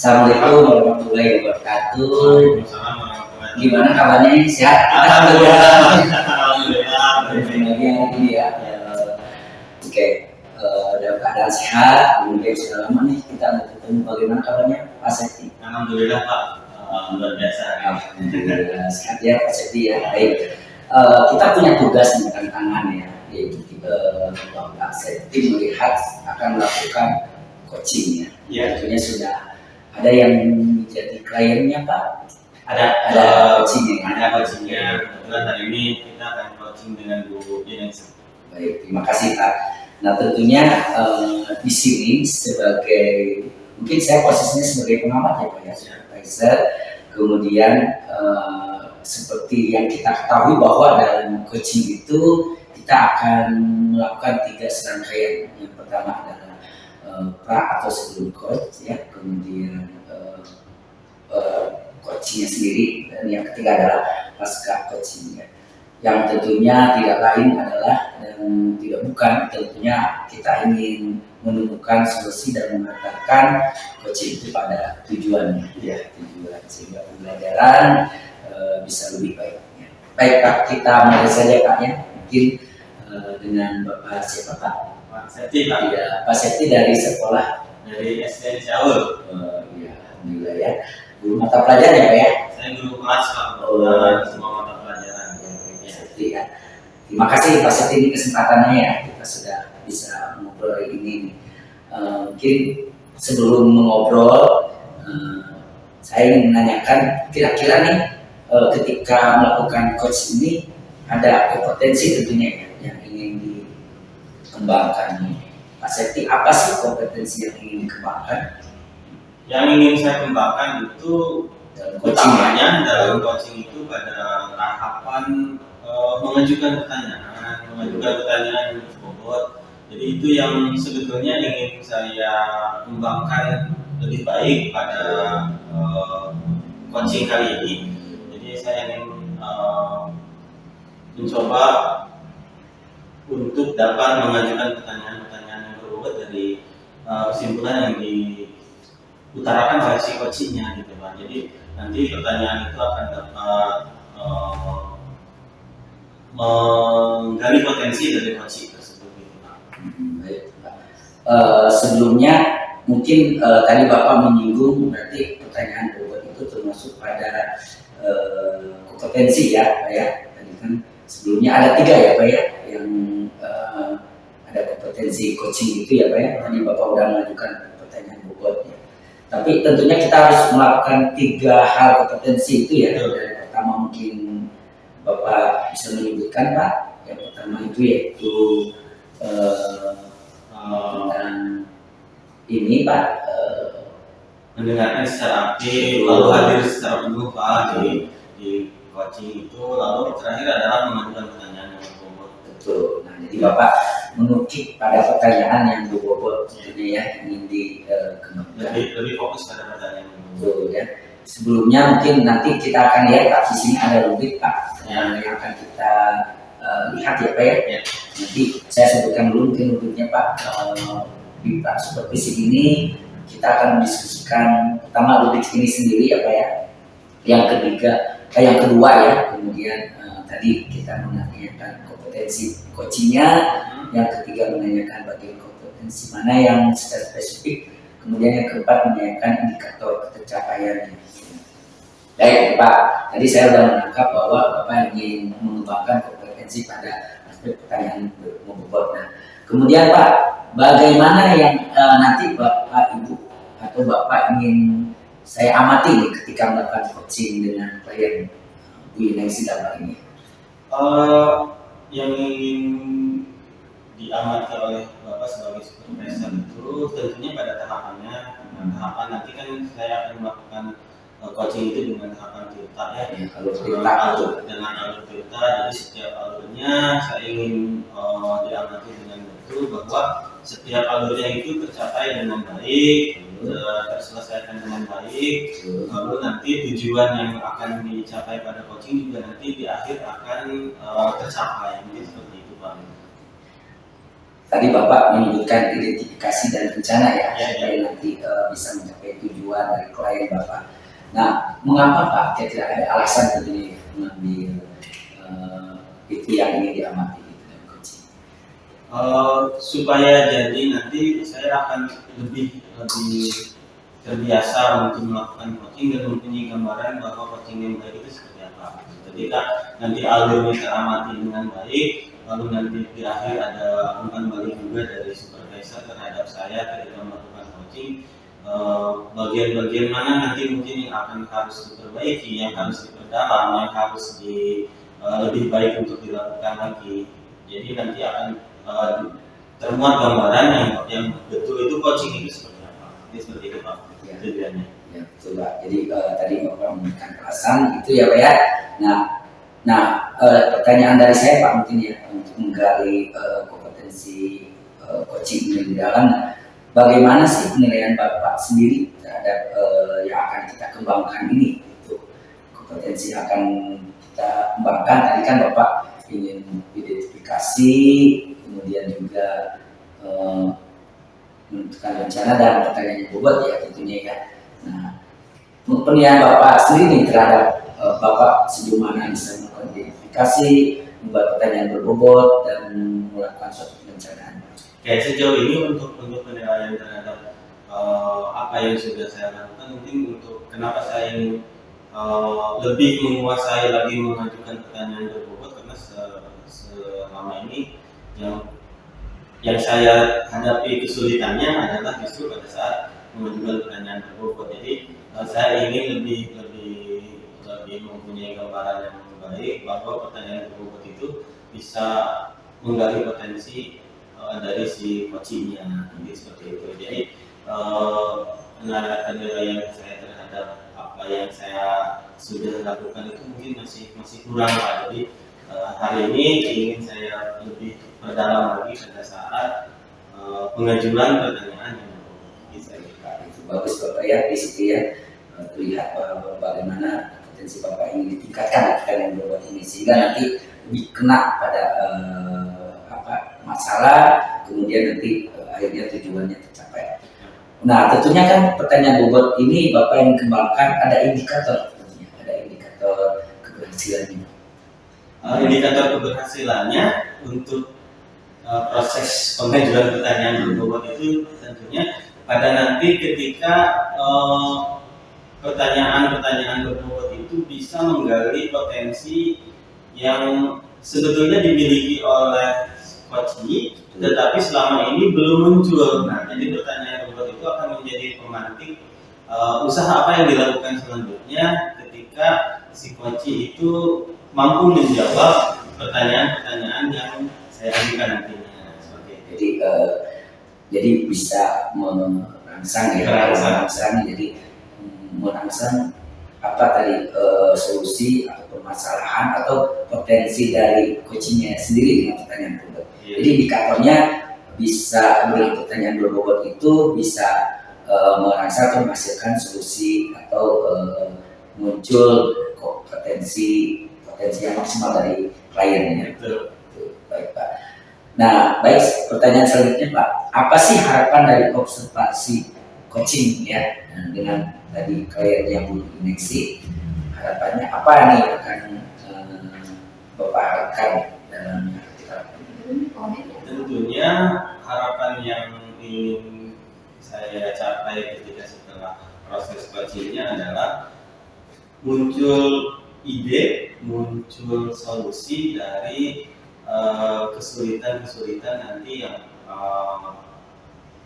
Assalamualaikum warahmatullahi wabarakatuh. Waalaikumsalam warahmatullahi Gimana kabarnya? Sehat? Alhamdulillah. Ini ya. Oke. Dalam keadaan sehat. Kemudian sudah lama nih kita nggak ketemu. Bagaimana kabarnya, Pak Septi? Alhamdulillah Pak. Luar biasa. Alhamdulillah sehat ya, Pak Septi ya. Baik. Kita punya tugas nih tantangan ya, yaitu Pak Septi melihat akan melakukan coaching ya. Ya. Tentunya sudah ada yang menjadi kliennya Pak. Ada coachingnya. Ada coachingnya. Kebetulan hari ini kita akan coaching dengan Bu Ines. Baik, terima kasih Pak. Nah tentunya di sini sebagai, mungkin saya posisinya sebagai pengamat ya Pak ya, supervisor. Kemudian seperti yang kita ketahui bahwa dalam coaching itu kita akan melakukan 3 serangkaian. Yang pertama adalah pra atau sebelum coach ya, kemudian coachingnya sendiri, dan yang ketiga adalah pasca coachingnya. Yang tentunya tidak lain adalah dan tidak bukan, tentunya kita ingin menemukan solusi dan mengantarkan coaching itu pada tujuannya ya, tujuan sehingga pembelajaran bisa lebih baik ya. Baik Pak, kita mulai saja Pak ya, mungkin dengan Bapak siapa Pak? Pak Septi Pak. Ya, Pak Septi dari sekolah Dari SD Ciaur. ya, alhamdulillah ya. Guru mata pelajaran ya Pak ya? Saya guru kelas Pak. Semua mata pelajaran. Pak Septi ya. Terima kasih Pak Septi ini kesempatannya ya, kita sudah bisa mengobrol ini. Mungkin sebelum mengobrol, saya ingin menanyakan kira-kira nih ketika melakukan coach ini ada kompetensi tentunya ya, yang ingin dikembangkan. Pak Septi, apa sih kompetensi yang ingin dikembangkan? Yang ingin saya kembangkan itu utamanya dalam coaching itu pada tahapan mengajukan pertanyaan bobot. Jadi itu yang sebetulnya ingin saya kembangkan lebih baik pada coaching kali ini. Jadi saya ingin mencoba untuk dapat mengajukan pertanyaan-pertanyaan yang berbobot dari kesimpulan yang diutarakan oleh si coachingnya gitu Pak. Jadi nanti pertanyaan itu akan dapat menggali potensi dari coaching tersebut gitu Pak. Baik Pak. Sebelumnya mungkin tadi Bapak menyinggung berarti pertanyaan bobot itu termasuk pada kompetensi ya Pak ya. Tadi kan sebelumnya ada 3 ya Pak ya, yang ada kompetensi coaching itu ya Pak ya. Tadi Bapak udah mengajukan pertanyaan bobotnya. Tapi tentunya kita harus melakukan 3 hal kompetensi itu ya. Yang pertama mungkin Bapak bisa menyebutkan Pak. Yang pertama itu yaitu tentang ini Pak, mendengarkan secara aktif, lalu hadir secara penuh Pak di coaching itu, lalu terakhir adalah mengajukan pertanyaan yang berbobot. Betul. Nah jadi Bapak mengukir pada pertanyaan yang berbobot tentunya ya, ingin dikembangkan. Lebih fokus pada pertanyaan yang berbobot. Betul ya. Sebelumnya mungkin nanti kita akan lihat Pak, di sini ada rubrik Pak yang akan kita lihat ya Pak ya. Nanti saya sebutkan dulu mungkin rubriknya Pak. Di Pak supervisi ini kita akan mendiskusikan pertama rubrik ini sendiri ya Pak ya. Yang kedua ya, kemudian tadi kita menanyakan kompetensi coachingnya. Yang ketiga menanyakan bagian kompetensi mana yang secara spesifik. Kemudian yang keempat menanyakan indikator pencapaiannya. Baik Pak, tadi saya sudah menangkap bahwa Bapak ingin mengembangkan kompetensi pada aspek pertanyaan berbobot. Nah, kemudian Pak, bagaimana yang nanti Bapak Ibu atau Bapak ingin saya amati nih ketika melakukan coaching dengan klien Bu Ines dalam ini? Yang ingin diamati oleh Bapak sebagai supervisor itu tentunya pada tahapannya. Tahapan nanti kan saya akan melakukan coaching itu dengan tahapan filter ya. Kalau filter dengan alur filter, jadi setiap alurnya saya ingin diamati dengan betul bahwa setiap alurnya itu tercapai dengan baik, terselesaikan dengan baik, lalu nanti tujuan yang akan dicapai pada coaching juga nanti di akhir akan tercapai, mungkin seperti itu Pak. tadi Bapak menyebutkan identifikasi dan rencana ya, Ya. supaya nanti bisa mencapai tujuan dari klien Bapak. Nah, mengapa Pak kira-kira ada alasan tentunya mengambil itu yang ingin diamati gitu dalam coaching? Supaya jadi nanti saya akan lebih terbiasa untuk melakukan coaching dan mempunyai gambaran bahwa coaching yang baik itu seperti apa. Ketika nanti alurnya teramati dengan baik, lalu nanti di akhir ada umpan balik juga dari supervisor terhadap saya ketika melakukan coaching, bagian-bagian mana nanti mungkin yang akan harus diperbaiki, yang harus diperdalam, yang harus lebih baik untuk dilakukan lagi. Jadi nanti akan termuat gambaran yang betul itu coaching itu seperti apa. Ini seperti itu Pak tujuannya. Ya betul Pak. Jadi tadi Bapak memberikan alasan itu ya Pak ya. Nah, pertanyaan dari saya Pak mungkin ya untuk menggali kompetensi coaching ini di dalam. Bagaimana sih penilaian Bapak sendiri terhadap yang akan kita kembangkan ini? Itu kompetensi akan kita kembangkan. Tadi kan Bapak ingin identifikasi, kemudian juga menentukan rencana dan pertanyaan yang bobot ya tentunya ya. Nah, penilaian Bapak sendiri terhadap Bapak sejauh mana bisa melakukan identifikasi, membuat pertanyaan berbobot dan melakukan suatu perencanaan. Kayak sejauh ini untuk penilaian terhadap apa yang sudah saya lakukan, mungkin untuk kenapa saya ingin lebih menguasai lagi mengajukan pertanyaan berbobot, karena selama ini yang saya hadapi kesulitannya adalah justru pada saat mengajukan pertanyaan berbobot. Jadi saya ingin lebih mempunyai gambaran yang baik bahwa pertanyaan berbobot itu bisa menggali potensi dari si coachingnya, seperti itu. Jadi penilaian saya terhadap apa yang saya sudah lakukan itu mungkin masih kurang Pak. Jadi hari ini ingin saya lebih perdalam lagi pada saat pengajuan pertanyaan yang bisa itu bagus Bapak ya, di situ ya terlihat bahwa bagaimana potensi Bapak ingin ditingkatkan yang berbobot ini sehingga nanti lebih kena pada masalah, kemudian nanti akhirnya tujuannya tercapai. Nah, tentunya kan pertanyaan bobot ini Bapak yang kembangkan ada indikator, tentunya ada indikator keberhasilannya. Indikator keberhasilannya untuk proses pengajuan pertanyaan berbobot itu tentunya pada nanti ketika pertanyaan berbobot itu bisa menggali potensi yang sebetulnya dimiliki oleh coaching, tetapi selama ini belum muncul. Nah, jadi pertanyaan berbobot itu akan menjadi pemantik usaha apa yang dilakukan selanjutnya ketika si coaching itu mampu menjawab pertanyaan-pertanyaan yang saya ajukan nantinya. Jadi bisa merangsang jadi merangsang apa tadi solusi atau permasalahan atau potensi dari coachingnya sendiri dengan pertanyaan berbobot. Jadi indikatornya bisa dengan pertanyaan berbobot itu bisa merangsang atau menghasilkan solusi atau muncul potensi yang maksimal dari kliennya. Baik Pak. Nah, baik, pertanyaan selanjutnya Pak, apa sih harapan dari observasi coaching ya dengan tadi klien yang belum koneksi, harapannya apa nih akan Bapak harapkan dalam tentunya harapan yang ingin saya capai ketika setelah proses coachingnya adalah muncul ide, muncul solusi dari kesulitan-kesulitan nanti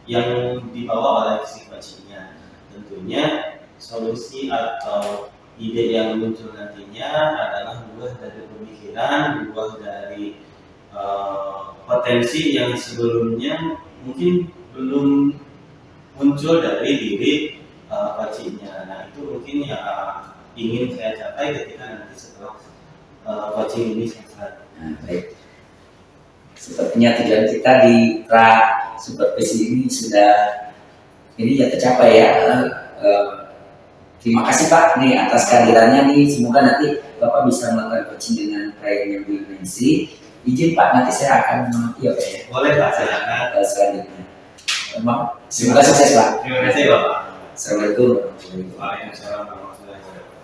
yang dibawa oleh si coachingnya. Tentunya solusi atau ide yang muncul nantinya adalah buah dari pemikiran, buah dari potensi yang sebelumnya mungkin belum muncul dari diri coachingnya. Nah, itu mungkin yang ingin saya capai ketika nanti setelah coaching ini selesai. Nah, baik. Sepertinya tujuan kita di pra supervisi ini sudah ya tercapai ya. Terima kasih Pak nih atas kehadirannya nih. Semoga nanti Bapak bisa melakukan coaching dengan klien yang berdimensi Izin Pak, nanti saya akan iya Pak ya. Boleh Pak, silakan. Selanjutnya. Semoga sukses Pak. Terima kasih Bapak. Assalamualaikum warahmatullahi wabarakatuh. Waalaikumsalam warahmatullahi wabarakatuh.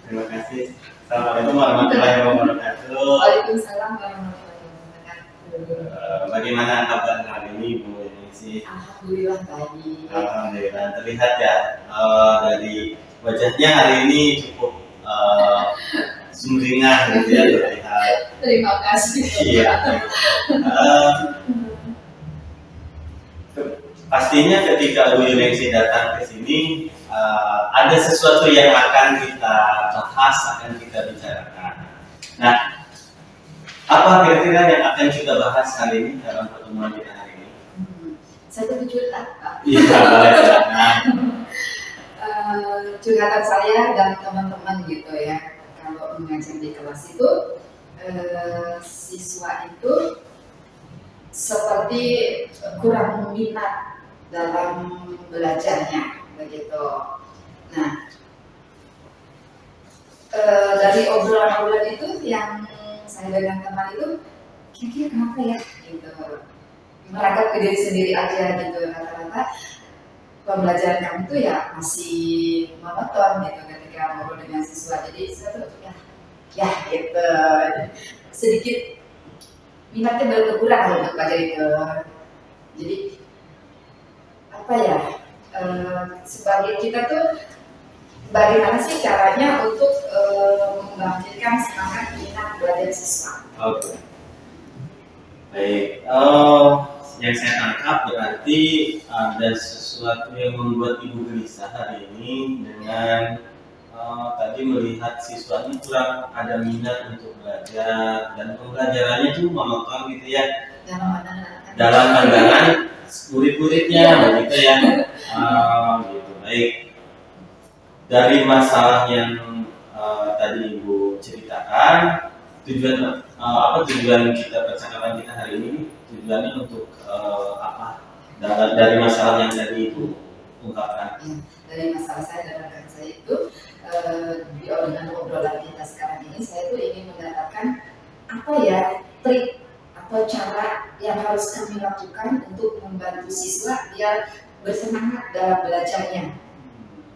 Terima kasih. Assalamualaikum warahmatullahi wabarakatuh. Waalaikumsalam warahmatullahi wabarakatuh. Bagaimana kabar hari ini Bu Ningsih? Alhamdulillah baik. Alhamdulillah, terlihat ya dari wajahnya hari ini cukup sumringah gitu ya terlihat. Terima kasih. Iya. Pastinya ketika Bu Ningsih datang ke sini ada sesuatu yang akan kita bahas, akan kita bicarakan. Nah, apa kira-kira yang akan kita bahas hari ini dalam pertemuan kita hari ini? Saya curhat, Pak. Iya, boleh silakan. Curhatan saya dan teman-teman gitu ya. Kalau mengajar di kelas itu, siswa itu seperti kurang minat dalam belajarnya, begitu. Nah, dari obrolan-obrolan itu yang saya dengan teman itu, kira-kira kenapa ya? Gitu. Merangkap ke diri sendiri aja gitu, rata-rata pembelajaran kami itu ya masih monoton gitu ketika ngobrol dengan siswa. Jadi saya tuh ya gitu, sedikit minatnya berkurang untuk belajar itu. Jadi apa ya, sebagai kita tuh bagaimana sih caranya untuk membangkitkan semangat minat belajar siswa? Oke. Baik. Yang saya tangkap berarti ada sesuatu yang membuat Ibu gelisah hari ini dengan tadi melihat siswanya kurang ada minat untuk belajar dan pembelajarannya itu monoton gitu ya. Dalam pandangan murid-muridnya begitu ya. Gitu. Baik. Dari masalah yang tadi Ibu ceritakan, tujuan kita percakapan kita hari ini tujuannya untuk apa? Dari masalah yang tadi Ibu ungkapkan. Ya, dari masalah saya dan rekan saya itu dengan obrolan kita sekarang ini, saya tuh ingin mendapatkan apa ya trik atau cara yang harus kami lakukan untuk membantu siswa biar bersemangat dalam belajarnya.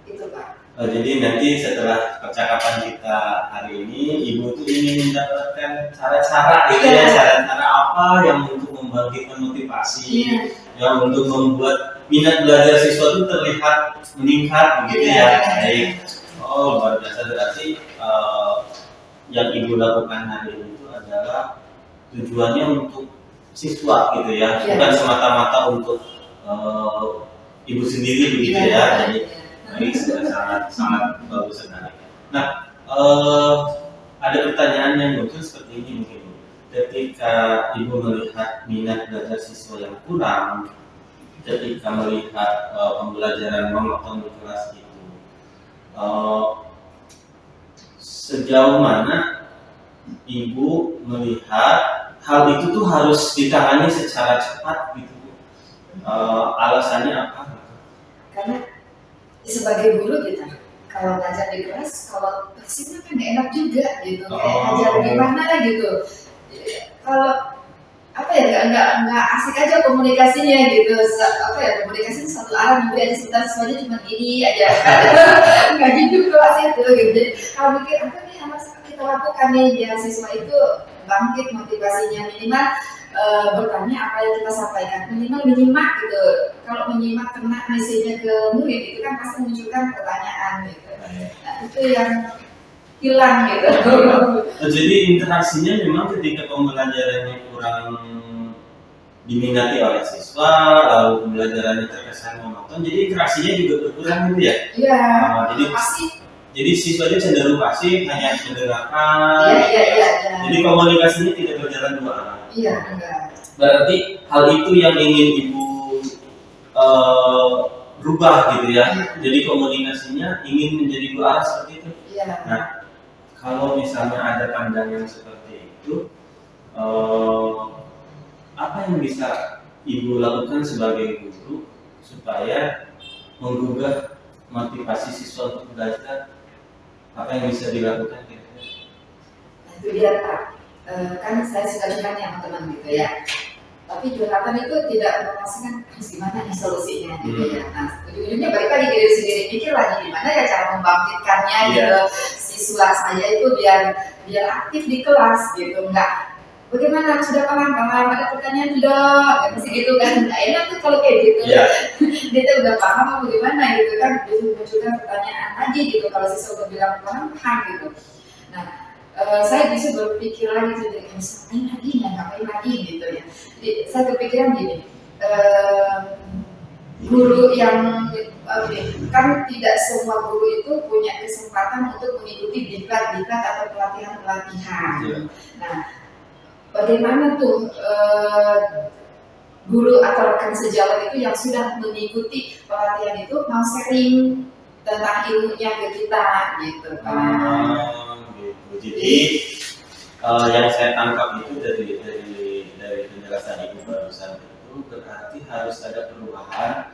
Itu Pak. Jadi nanti setelah percakapan kita hari ini, Ibu tuh ingin mendapatkan cara-cara gitu ya, cara-cara apa yang untuk membangkitkan motivasi, yang untuk membuat minat belajar siswa itu terlihat meningkat begitu ya. Baik. Oh, luar biasa, berarti yang Ibu lakukan hari ini itu adalah tujuannya untuk siswa gitu ya, bukan semata-mata untuk Ibu sendiri begitu ya. Jadi ini sudah sangat bagus sekali. Nah, ada pertanyaan yang muncul seperti ini mungkin. Ketika Ibu melihat minat belajar siswa yang kurang, ketika melihat pembelajaran monoton di kelas itu, sejauh mana Ibu melihat hal itu tuh harus ditangani secara cepat gitu? Alasannya apa? Karena sebagai guru kita kalau ngajar di kelas, kalau hasilnya kan gak enak juga gitu, kayak ngajar gimana gitu. Kalau apa ya nggak asik aja komunikasinya gitu. Apa ya, komunikasinya satu arah, memberi aja sebentar semuanya cuma ini aja. Nggak hidup kelas itu gitu. Jadi kalau mikir apa nih yang harus kita lakukan nih biar siswa itu bangkit motivasinya, minimal bertanya apa yang kita sampaikan, minimal menyimak gitu. Kalau menyimak kena message-nya ke murid itu kan pasti munculkan pertanyaan gitu. Nah, itu yang hilang gitu. Jadi interaksinya memang ketika pembelajarannya kurang diminati oleh siswa, lalu pembelajarannya terkesan monoton, jadi interaksinya juga berkurang gitu ya? Iya. Jadi pasti. Jadi siswanya cenderung pasif, hanya mendengarkan. Iya. Jadi komunikasinya tidak berjalan dua arah. Iya, enggak. Berarti hal itu yang ingin Ibu rubah gitu ya. Jadi komunikasinya ingin menjadi dua arah seperti itu. Iya. Nah, kalau misalnya ada pandangan seperti itu, apa yang bisa Ibu lakukan sebagai guru supaya menggugah motivasi siswa untuk belajar? Apa yang bisa dilakukan kira-kira? Nah, itu dia Pak. Kan saya suka curhat ya teman gitu ya. Tapi curhatan itu tidak merasakan harus gimana nih solusinya gitu ya. Nah, ujung-ujungnya balik lagi diri sendiri, pikir lagi gimana ya cara membangkitkannya gitu. Siswa saya itu biar aktif di kelas gitu, enggak bagaimana sudah paham ada pertanyaan tidak, ya mesti gitu kan. Nah, enak tuh kalau kayak gitu. Dia tuh udah paham apa bagaimana gitu kan, justru munculkan pertanyaan lagi gitu kalau siswa udah bilang paham gitu. Nah, saya bisa berpikir lagi jadi ngapain lagi gitu ya. Jadi saya kepikiran gini, guru yang kan tidak semua guru itu punya kesempatan untuk mengikuti diklat atau pelatihan. Nah, bagaimana tuh guru atau rekan sejawat itu yang sudah mengikuti pelatihan itu mau sharing tentang ilmunya ke kita gitu kan. Jadi yang saya tangkap itu dari penjelasan Ibu barusan itu berarti harus ada perubahan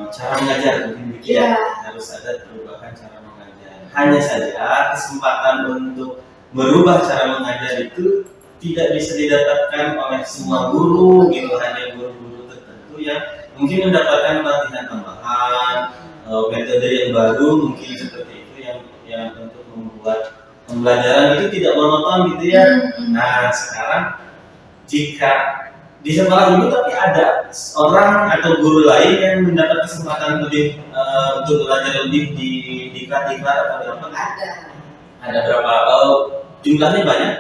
cara mengajar, mungkin begitu harus ada perubahan cara mengajar. Hanya saja kesempatan untuk merubah cara mengajar itu tidak bisa didapatkan oleh semua guru gitu, hanya guru-guru tertentu yang mungkin mendapatkan pelatihan tambahan, metode yang baru mungkin seperti itu yang untuk membuat pembelajaran itu tidak monoton gitu ya. Nah sekarang jika di sekolah Ibu tapi ada orang atau guru lain yang mendapat kesempatan lebih untuk belajar lebih di diklat atau di apa? Ada berapa? Jumlahnya banyak?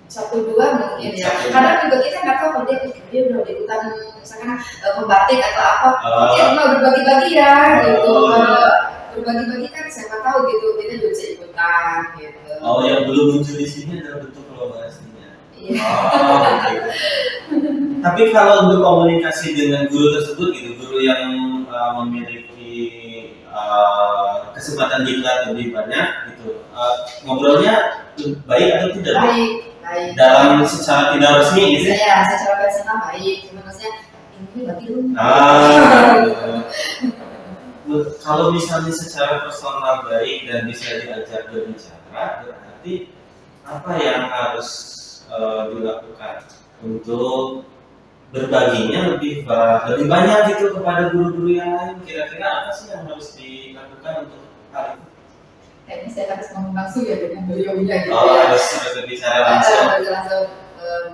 1-2 mungkin ya. Karena juga kita nggak tahu dia udah ikutan misalkan pembatik atau apa. Mungkin mau berbagi-bagi ya gitu. Berbagi-bagi kan siapa tahu gitu kita juga bisa ikutan gitu. Oh, yang belum muncul di sini adalah bentuk kolaborasinya. Iya. Gitu. Tapi kalau untuk komunikasi dengan guru tersebut gitu, guru yang memiliki kesempatan diklat lebih banyak gitu, ngobrolnya baik atau tidak? Baik. Dalam secara tidak resmi gitu? Ya, secara personal baik. Cuma maksudnya ini bagi dulu. Kalau misalnya secara personal baik dan bisa diajak berbicara, berarti apa yang harus dilakukan untuk berbaginya lebih banyak gitu kepada guru-guru yang lain? Kira-kira apa sih yang harus dilakukan untuk hal itu? Ini saya harus ngomong langsung ya dengan beliau-nya gitu harus berbicara langsung.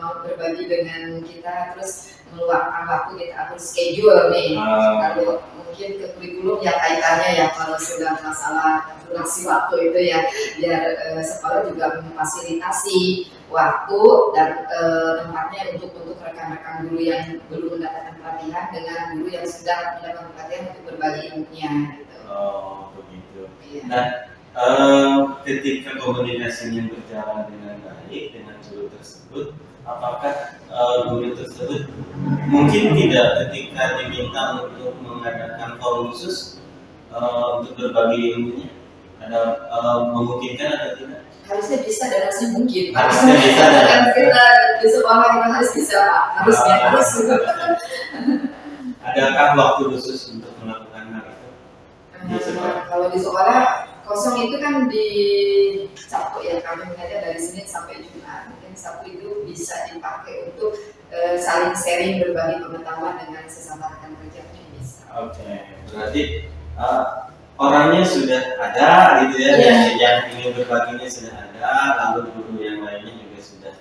Mau berbagi dengan kita, terus meluangkan waktu kita atur schedule nih. Lalu mungkin ke kurikulum ya kaitannya ya kalau sudah masalah durasi waktu itu ya biar sekolah juga memfasilitasi waktu dan tempatnya untuk rekan-rekan guru yang belum mendapatkan pelatihan dengan guru yang sudah mendapatkan pelatihan untuk berbagi ilmunya gitu. Oh begitu. Iya. Nah, ketika komunikasinya berjalan dengan baik dengan guru tersebut, apakah guru tersebut mungkin tidak ketika diminta untuk mengadakan forum khusus untuk berbagi ilmunya, ada memungkinkan atau tidak? Harusnya bisa dan harusnya mungkin. Harusnya bisa dan kita di sekolah kita harus bisa Pak. Harus. Adakah waktu khusus untuk melakukan hal itu? Kalau di sekolah kosong itu kan di Sabtu ya, kami mengajar dari Senin sampai Jumat. Mungkin Sabtu itu bisa dipakai untuk saling sharing berbagi pengetahuan dengan sesama rekan kerja bisa. Oke, berarti orangnya sudah ada gitu ya, yang ingin berbaginya sudah ada, lalu guru yang lainnya juga sudah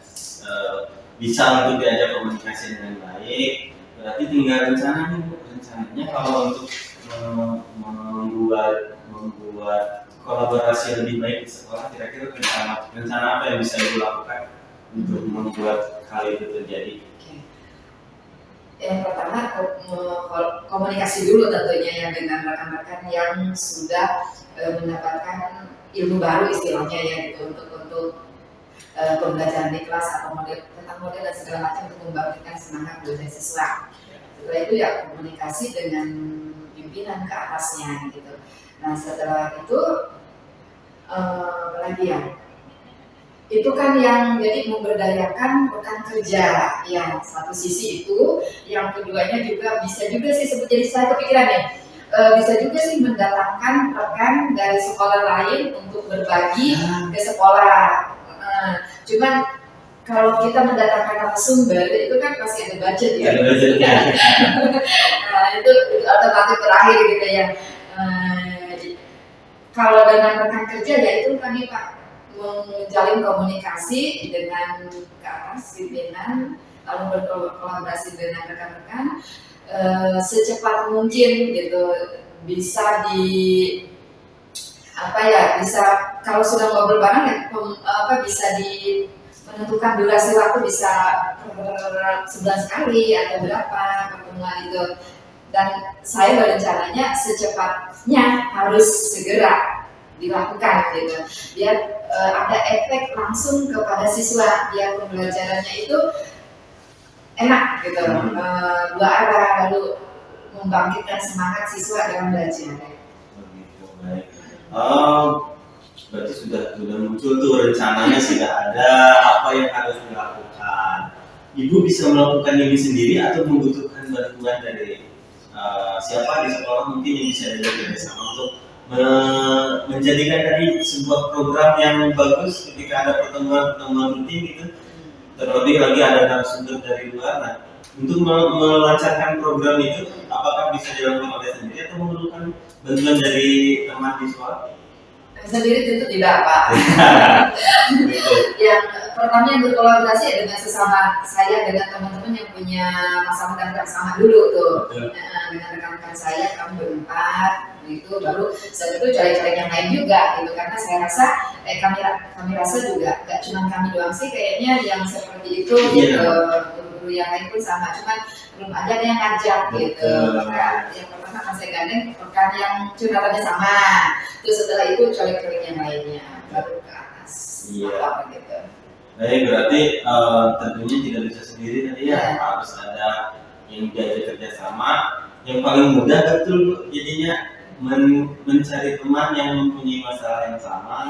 bisa untuk diajak komunikasi dengan baik. Berarti tinggal rencananya kalau untuk membuat kolaborasi lebih baik di sekolah, kira-kira rencana apa yang bisa dilakukan untuk membuat hal itu terjadi? Yang pertama komunikasi dulu tentunya ya dengan rekan-rekan yang sudah mendapatkan ilmu baru istilahnya ya gitu untuk pembelajaran di kelas atau tentang model dan segala macam untuk membangkitkan semangat belajar siswa. Setelah itu ya komunikasi dengan pimpinan ke atasnya gitu. Nah setelah itu lagi ya itu kan yang jadi memberdayakan rekan kerja, yang satu sisi itu, yang keduanya juga bisa juga sih jadi saya kepikiran nih, bisa juga sih mendatangkan rekan dari sekolah lain untuk berbagi ke sekolah. Cuman kalau kita mendatangkan narasumber itu kan pasti ada budget ya. Ada budgetnya. Nah, itu otomatis terakhir gitu ya. Kalau dengan rekan kerja ya itu tadi Pak, menjalin komunikasi dengan ke atas pimpinan, lalu berkolaborasi dengan rekan-rekan secepat mungkin gitu, bisa di bisa kalau sudah ngobrol bareng bisa di menentukan durasi waktu, bisa sebulan sekali atau berapa pertemuan itu. Dan saya berencananya secepatnya harus segera dilakukan gitu, biar ada efek langsung kepada siswa, biar pembelajarannya itu enak gitu, dua arah, lalu membangkitkan semangat siswa dalam belajar. Begitu, baik. Berarti sudah muncul tuh rencananya, sudah ada apa yang harus dilakukan. Ibu bisa melakukan ini sendiri atau membutuhkan bantuan dari siapa di sekolah mungkin yang bisa bekerja sama untuk menjadikan tadi sebuah program yang bagus ketika ada pertemuan rutin gitu, terlebih lagi ada narasumber dari luar. Nah, untuk melancarkan program itu apakah bisa dilakukan oleh sendiri atau memerlukan bantuan dari teman di sekolah? Sendiri tentu tidak Pak. Yang pertama yang berkolaborasi dengan sesama saya, dengan teman-teman yang punya masalah dan sama dulu tuh. Dengan rekan-rekan saya, kami berempat itu, baru setelah itu cari-cari yang lain juga gitu, karena saya rasa kami rasa juga gak cuma kami doang sih kayaknya yang seperti itu. Guru yang lain pun sama, cuman belum ada yang ngajak gitu. Maka yang pertama akan saya gandeng rekan yang curhatannya sama, terus setelah itu colek-colek yang lainnya, baru ke atas. Iya. Gitu. Baik, berarti tentunya tidak bisa sendiri tadi ya, harus ada yang diajak kerjasama. Yang paling mudah betul jadinya mencari teman yang mempunyai masalah yang sama.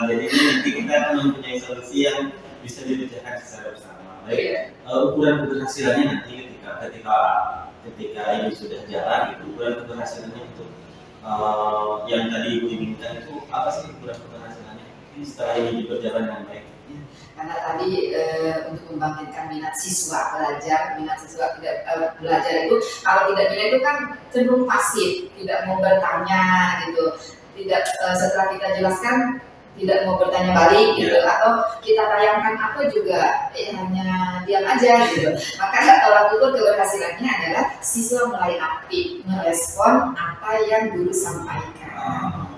Jadi nanti kita akan mempunyai solusi yang bisa dibicarakan secara bersama. Baik, ukuran keberhasilannya nanti ketika ini sudah jalan, itu ukuran keberhasilannya untuk yang tadi Ibu inginkan itu apa sih ukuran keberhasilannya? Ini setelah ini berjalan dengan baik. Karena tadi untuk membangkitkan minat siswa belajar itu, kalau tidak minat itu kan cenderung pasif, tidak mau bertanya gitu, tidak setelah kita jelaskan tidak mau bertanya balik gitu, atau kita tayangkan apa juga hanya diam aja gitu. Maka tolak ukur keberhasilannya adalah siswa mulai aktif merespon apa yang guru sampaikan.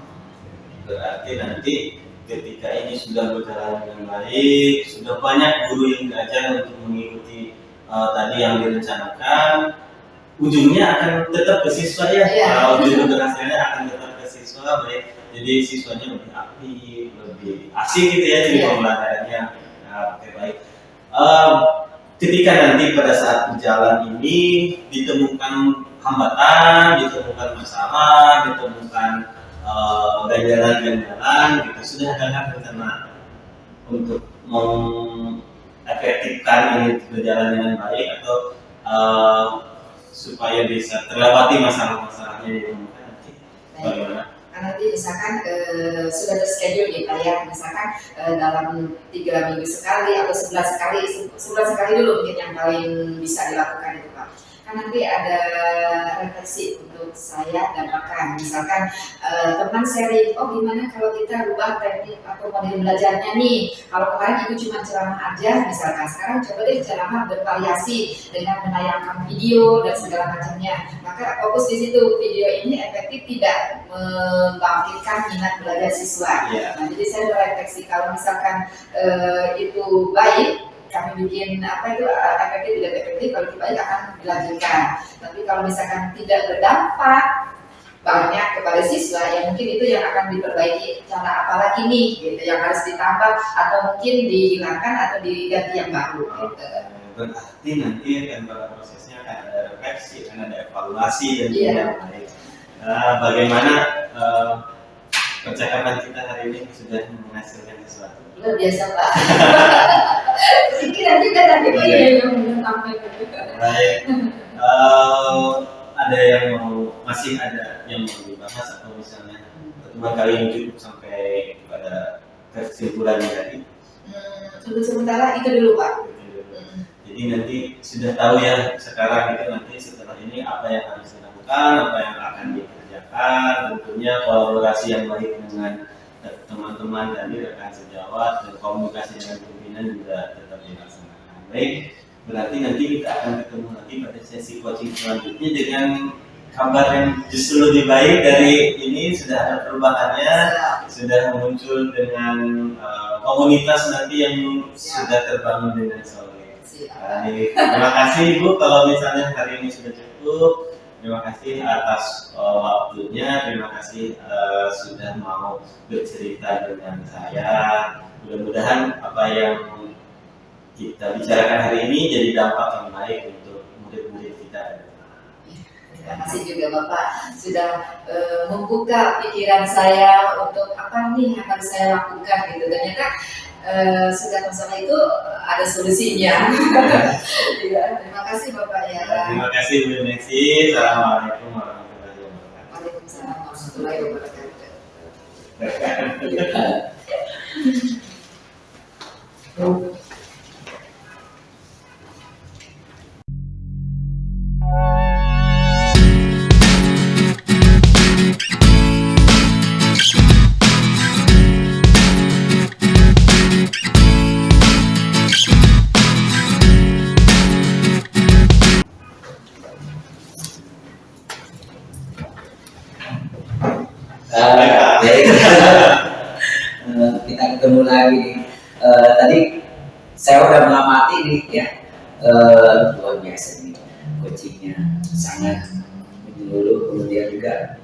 Berarti nanti ketika ini sudah berjalan dengan baik, sudah banyak guru yang belajar untuk mengikuti tadi yang direncanakan, ujungnya akan tetap ke siswa ya. Ujung keberhasilannya akan tetap ke siswa, baik. Jadi siswanya lebih aktif, lebih asik gitu ya di pembelajarannya. Nah, oke, baik. Ketika nanti pada saat berjalan ini ditemukan hambatan, ditemukan masalah, ditemukan ganjalan-ganjalan gitu, sudah ada rencana untuk mengefektifkan ini berjalan dengan baik atau supaya bisa terlewati masalah-masalahnya yang ditemukan nanti bagaimana? Nanti misalkan sudah terschedule nih Pak ya, misalkan dalam 3 minggu sekali atau sebulan sekali dulu mungkin yang paling bisa dilakukan itu Pak. Kan nanti ada refleksi untuk saya dan rekan, misalkan teman sharing, oh gimana kalau kita rubah teknik atau model belajarnya nih, kalau kemarin itu cuma ceramah aja misalkan, sekarang coba deh ceramah bervariasi dengan menayangkan video dan segala macamnya, maka fokus di situ, video ini efektif tidak membangkitkan minat belajar siswa. Nah, jadi saya berefleksi kalau misalkan itu baik, kami bikin efektif tidak efektif, kalau itu baik akan dilanjutkan. Tapi kalau misalkan tidak berdampak banyak kepada siswa, ya mungkin itu yang akan diperbaiki, cara apa lagi nih gitu, yang harus ditambah atau mungkin dihilangkan atau diganti yang baru gitu. Berarti nanti akan pada prosesnya akan ada refleksi, akan ada evaluasi dan baik. Bagaimana percakapan kita hari ini sudah menghasilkan sesuatu. Luar biasa Pak. Pikiran juga tadi Pak ya yang menyampaikan juga. Baik. Ada yang masih ada yang mau dibahas atau misalnya pertemuan kali ini cukup sampai pada kesimpulannya tadi? Untuk sementara itu dulu Pak. Jadi nanti sudah tahu ya sekarang itu nanti setelah ini apa yang harus dilakukan, apa yang akan dikerjakan, tentunya kolaborasi yang baik dengan teman-teman tadi rekan sejawat dan komunikasi dengan pimpinan juga tetap dilaksanakan. Baik, berarti nanti kita akan ketemu lagi pada sesi coaching selanjutnya dengan kabar yang justru lebih baik dari ini. Sudah ada perubahannya, sudah muncul dengan komunitas nanti yang sudah terbangun dengan solid. Terima kasih Ibu kalau misalnya hari ini sudah cukup. Terima kasih atas waktunya, terima kasih sudah mau bercerita dengan saya. Mudah-mudahan apa yang kita bicarakan hari ini jadi dampak yang baik untuk murid-murid kita. Terima kasih juga Bapak sudah membuka pikiran saya untuk apa nih yang harus saya lakukan gitu. Ternyata segala masalah itu ada solusinya. Ya, terima kasih Bapak ya. Terima kasih Bu Nesi. Assalamualaikum warahmatullahi wabarakatuh. Waalaikumsalam warahmatullahi wabarakatuh. Kita ketemu lagi nih. Tadi saya udah mengamati nih ya, luar biasa nih coachingnya, sangat menyeluruh, kemudian juga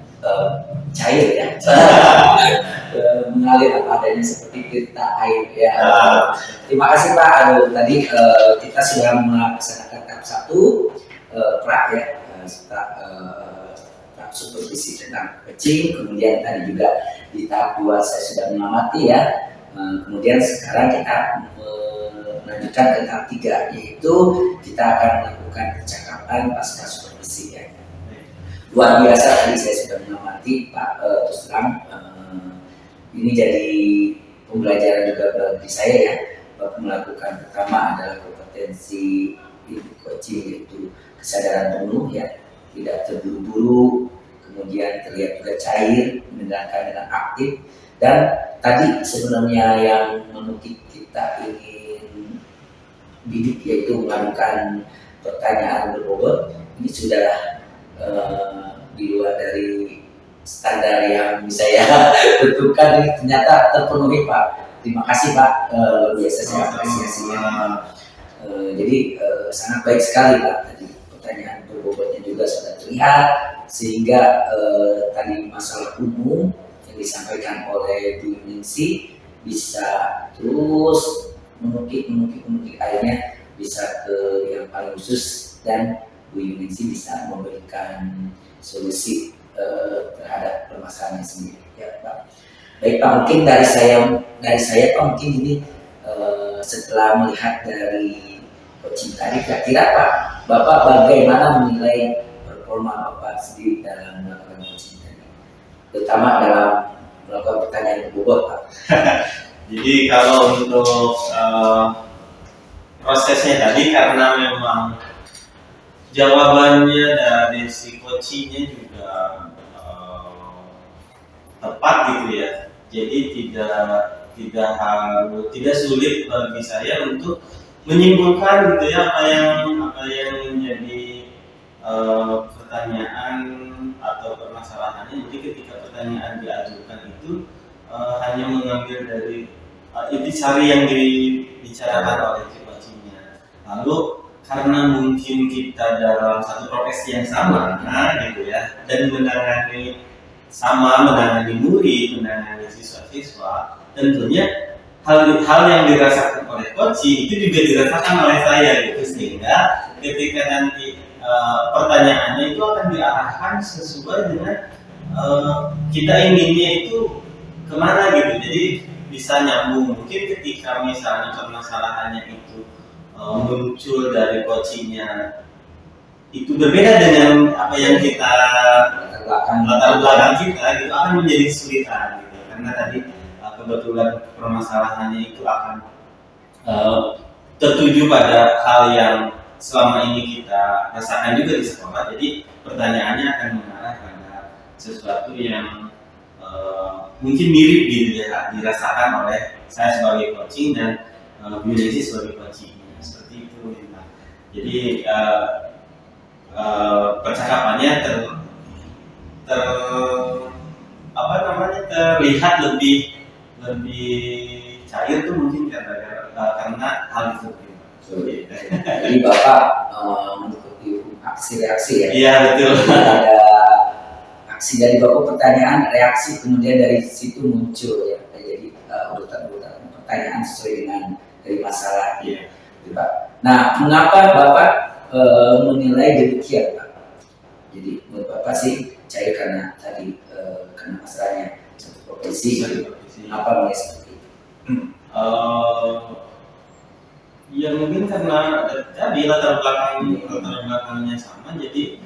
cair ya, mengalir apa adanya seperti tirta air ya. Terima kasih Pak. Tadi kita sudah melaksanakan tahap 1 pra ya, supervisi tentang coaching, kemudian tadi juga di tahap 2 saya sudah mengamati ya, kemudian sekarang kita melanjutkan ke tahap 3, yaitu kita akan melakukan percakapan pasca supervisi ya. Luar biasa tadi saya sudah mengamati Pak, terus terang ini jadi pembelajaran juga bagi saya ya. Melakukan pertama adalah kompetensi coaching, yaitu kesadaran penuh ya, tidak terburu-buru, kemudian terlihat juga cair, mendengarkan dengan aktif, dan tadi sebenarnya yang mungkin kita ingin bidik yaitu mengadukan pertanyaan berbobot. Ini sudah di luar dari standar yang saya tentukan, ini ternyata terpenuhi Pak. Terima kasih Pak, luar biasa saya apresiasinya. Jadi sangat baik sekali Pak, tadi pertanyaan berbobotnya juga sudah terlihat, sehingga tadi masalah umum yang disampaikan oleh Bu Ningsi bisa terus mengukik akhirnya bisa ke yang paling khusus, dan Bu Ningsi bisa memberikan solusi terhadap permasalahannya sendiri ya Pak. Baik Pak, mungkin dari saya Pak, mungkin ini setelah melihat dari coaching tadi, kira-kira Pak, Bapak bagaimana menilai performa Bapak sendiri dalam melakukan coaching tadi, terutama dalam melakukan pertanyaan berbobot Pak? Jadi kalau untuk prosesnya tadi, karena memang jawabannya dari si coachingnya juga tepat gitu ya, jadi tidak sulit bagi saya untuk menyimpulkan gitu ya apa yang menjadi pertanyaan atau permasalahannya. Jadi ketika pertanyaan diajukan itu hanya mengambil dari intisari yang dibicarakan oleh si coachingnya. Lalu karena mungkin kita dalam satu profesi yang sama gitu ya, dan menangani murid, menangani siswa-siswa, tentunya hal yang dirasakan oleh coaching itu juga dirasakan oleh saya gitu, sehingga ketika nanti pertanyaannya itu akan diarahkan sesuai dengan kita inginnya itu kemana gitu. Jadi bisa nyambung. Mungkin ketika misalnya permasalahannya itu muncul dari coachingnya itu berbeda dengan apa yang kita latar belakang kita, gitu akan menjadi kesulitan gitu. Karena tadi kebetulan permasalahannya itu akan tertuju pada hal yang selama ini kita rasakan juga di sekolah. Jadi pertanyaannya akan mengarah pada sesuatu yang mungkin mirip gitu ya, dirasakan oleh saya sebagai coaching dan Bu Desi sebagai coaching. Seperti itu ya. Jadi percakapannya terlihat lebih cair tuh mungkin karena hal itu. Jadi Bapak mengikuti aksi reaksi ya? Iya betul. Ada aksi dari Bapak, pertanyaan, reaksi, kemudian dari situ muncul ya. Jadi urutan-urutan pertanyaan sesuai dengan dari masalah. Iya. Pak. Nah, mengapa Bapak menilai demikian, Pak? Jadi menurut Bapak sih cair karena tadi karena masalahnya satu profesi. Apa menilai seperti itu? Ya mungkin karena tadi latar belakangnya sama, jadi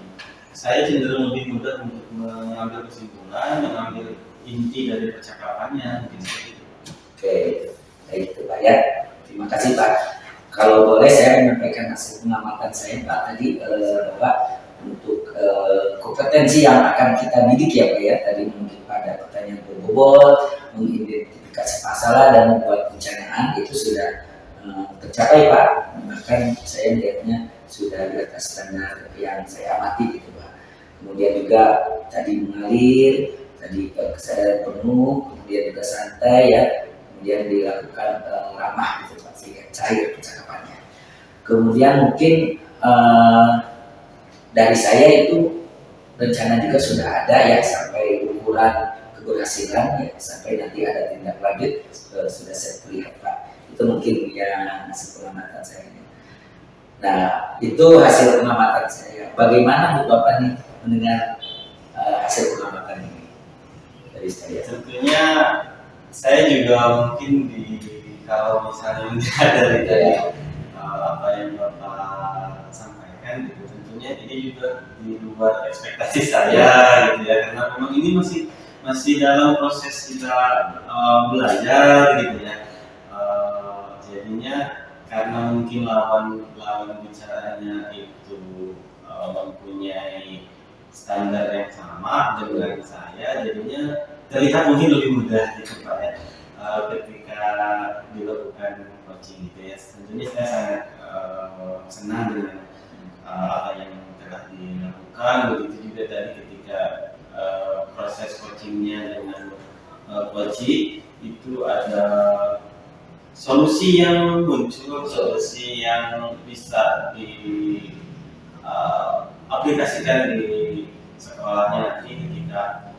saya cenderung lebih mudah untuk mengambil kesimpulan, mengambil inti dari percakapannya, mungkin seperti itu. Oke, baik itu Pak ya. Terima kasih Pak. Kalau boleh saya menyampaikan hasil pengamatan saya Pak tadi Bapak untuk kompetensi yang akan kita didik ya Pak ya. Tadi mungkin pada pertanyaan berbobot, mengidentifikasi masalah dan membuat perencanaan itu sudah tercapai Pak. Bahkan saya melihatnya sudah di atas standar yang saya amati gitu Pak. Kemudian juga tadi mengalir, tadi kesadaran penuh, kemudian juga santai ya. Kemudian dilakukan ramah gitu Pak, sehingga cair percakapannya. Kemudian mungkin dari saya itu rencana juga sudah ada ya, sampai ukuran keberhasilan ya, sampai nanti ada tindak lanjut sudah saya lihat Pak. Itu mungkin yang hasil pengamatan saya. Nah itu hasil pengamatan saya. Bagaimana Bu Bapak nih mendengar hasil pengamatan ini dari saya? Tentunya saya juga mungkin kalau misalnya dari apa yang Bapak sampaikan gitu, tentunya ini juga di luar ekspektasi saya gitu ya, karena memang ini masih dalam proses kita belajar gitu ya. Jadinya karena mungkin lawan bicaranya itu mempunyai standar yang sama dengan saya, jadinya terlihat mungkin lebih mudah gitu Pak ya, ketika dilakukan coaching gitu ya. Tentunya saya sangat senang dengan apa yang telah dilakukan. Begitu juga tadi ketika proses coachingnya dengan coaching itu ada solusi yang muncul, solusi yang bisa diaplikasikan di sekolahnya nanti ketika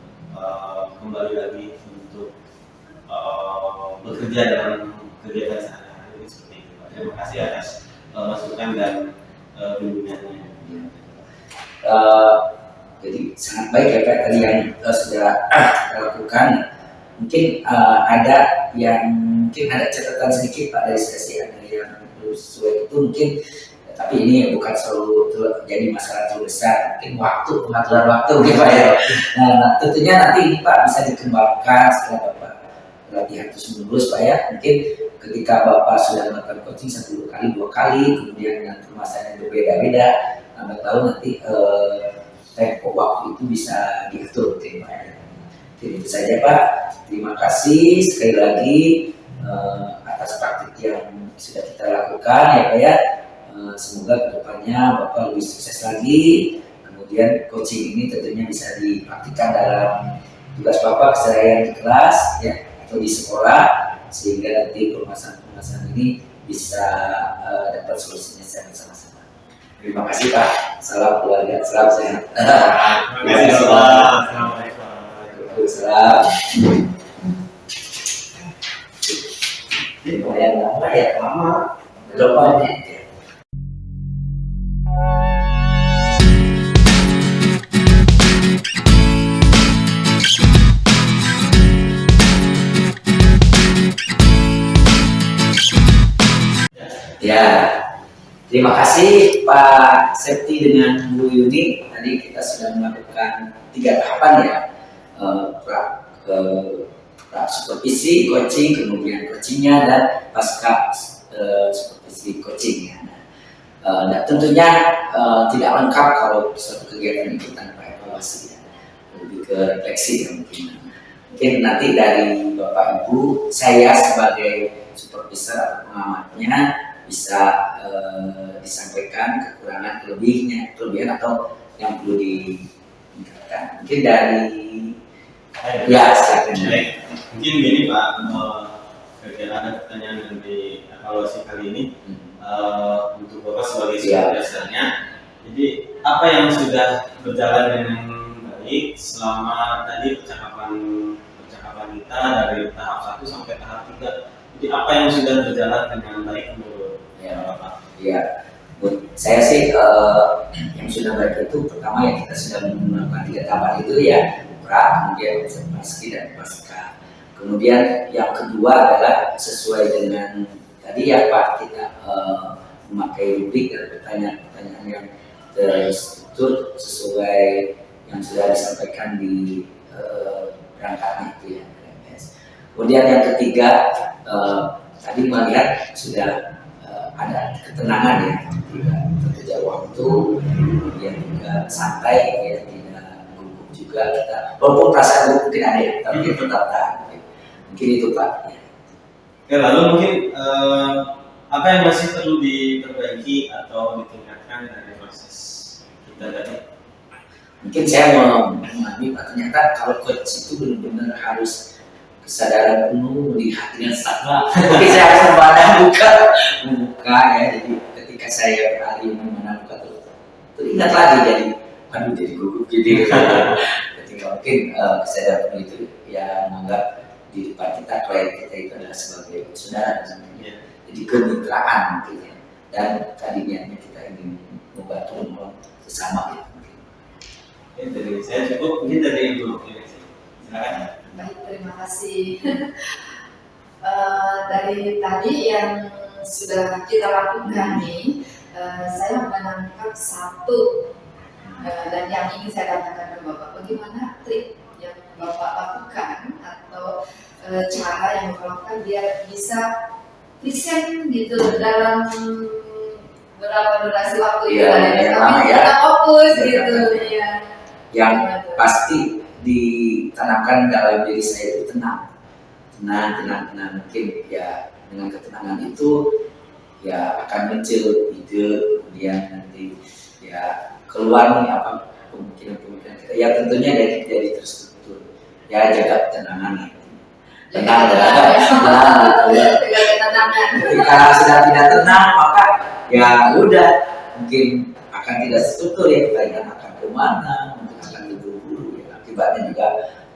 kembali lagi untuk bekerja dalam kegiatan sehari-hari seperti itu. Terima kasih atas masukan dan bimbingannya. Jadi sangat baik ya Pak tadi yang sudah kita lakukan. Mungkin ada catatan sedikit Pak dari sesi, ada yang belum sesuai itu mungkin, tapi ini bukan selalu jadi masalah terlalu besar, mungkin pengaturan waktu gitu Pak ya. Nah tentunya nanti ini Pak bisa dikembangkan setelah Bapak latihan terus menerus Pak ya. Mungkin ketika Bapak sudah melakukan coaching 1 kali 2 kali, kemudian dengan permasalahan yang berbeda-beda, lambat laun nanti tempo waktu itu bisa diatur mungkin Pak ya. Jadi itu saja Pak. Terima kasih sekali lagi atas praktik yang sudah kita lakukan ya Pak ya. Semoga kedepannya Bapak lebih sukses lagi. Kemudian coaching ini tentunya bisa dipraktikkan dalam tugas Bapak keseharian di kelas ya, atau di sekolah, sehingga nanti permasalahan ini bisa dapat solusinya secara bersama-sama. Terima kasih Pak. Salam keluarga, salam sehat. Terima kasih Pak. Salam. Lumayan lama ya, berapa menit? Ya, terima kasih Pak Septi dengan Bu Yuni. Tadi kita sudah melakukan 3 tahapan ya, pra supervisi, coaching, kemudian coachingnya dan pasca supervisi coachingnya. Dan tentunya tidak lengkap kalau suatu kegiatan itu tanpa evaluasi ya, lebih ke refleksi ya mungkin nanti dari Bapak Ibu, saya sebagai supervisor atau pengamatnya bisa disampaikan kekurangan kelebihan atau yang perlu ditingkatkan. Mungkin dari silakan. Mungkin gini Pak, kira-kira ada pertanyaan dari evaluasi kali ini untuk Bapak sebagai supervisornya. Jadi apa yang sudah berjalan dengan baik selama tadi percakapan kita dari tahap 1 sampai tahap 3. Jadi apa yang sudah berjalan dengan baik menurut Bapak? Ya, buat saya sih yang sudah baik itu pertama ya kita sudah melakukan 3 tahapan itu ya, kemudian observasi dan pasca. Kemudian yang kedua adalah sesuai dengan tadi ya Pak, kita memakai rubrik dan pertanyaan-pertanyaan yang terstruktur sesuai yang sudah disampaikan di berangkatnya itu ya. Kemudian yang ketiga tadi melihat sudah ada ketenangan ya, tidak terkejar waktu, kemudian juga santai ya, tidak gugup juga kita. Walaupun perasaan gugup mungkin ada ya, tapi tetap tahan. Mungkin itu Pak. Ya, lalu mungkin apa yang masih perlu diperbaiki atau ditingkatkan dari proses kita tadi? Mungkin saya memahami Pak, ternyata kalau coach itu benar-benar harus kesadaran penuh, melihat dengan sama. Mungkin saya harus membuka ya. Jadi ketika saya beralih membuka teringat lagi jadi gugup jadi. Ketika mungkin kesadaran penuh itu ya menganggap di depan kita klien kita itu adalah sebagai saudara namanya. Jadi kemitraan mungkin ya. Dan tadinya kita ingin membantu menolong sesama gitu. Dari saya cukup, mungkin dari Ibu. Silakan. Baik, terima kasih. Dari tadi yang sudah kita lakukan nih, saya menangkap satu dan yang ingin saya katakan ke Bapak, bagaimana trik yang Bapak lakukan atau cara yang Bapak lakukan biar bisa present gitu dalam berapa durasi waktu itu tapi kita fokus gitu ya. Yang pasti ditanamkan dalam diri saya itu tenang mungkin ya dengan ketenangan itu ya akan muncul ide, kemudian nanti ya keluar nih apa kemungkinan kita ya tentunya dari terstruktur ya, jaga ketenangan tenang. Ketika sudah tidak tenang maka ya udah mungkin akan tidak struktur ya, kita akan kemana, mungkin akan terburu-buru ya, akibatnya juga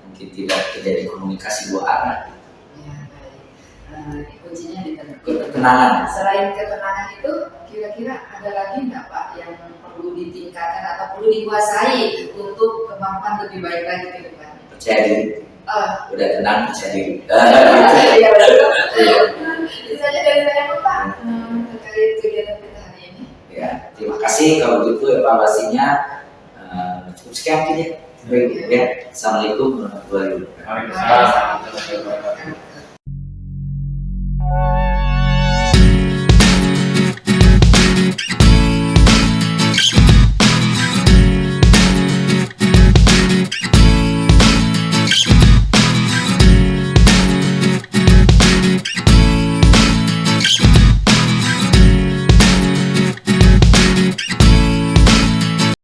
mungkin tidak terjadi komunikasi 2 arah. Ya, baik. Kuncinya di ketenangan. Selain ketenangan itu, kira-kira ada lagi nggak Pak yang perlu ditingkatkan atau perlu dikuasai untuk kemampuan lebih baik lagi ke depan? Percaya diri. Udah tenang, percaya diri. Iya betul. Misalnya dari saya Pak terkait kegiatan kita hari ini. Ya, terima kasih kalau gitu evaluasinya cukup sekian mungkin ya. Baik ya. Assalamualaikum warahmatullahi wabarakatuh. Waalaikumsalam warahmatullahi wabarakatuh.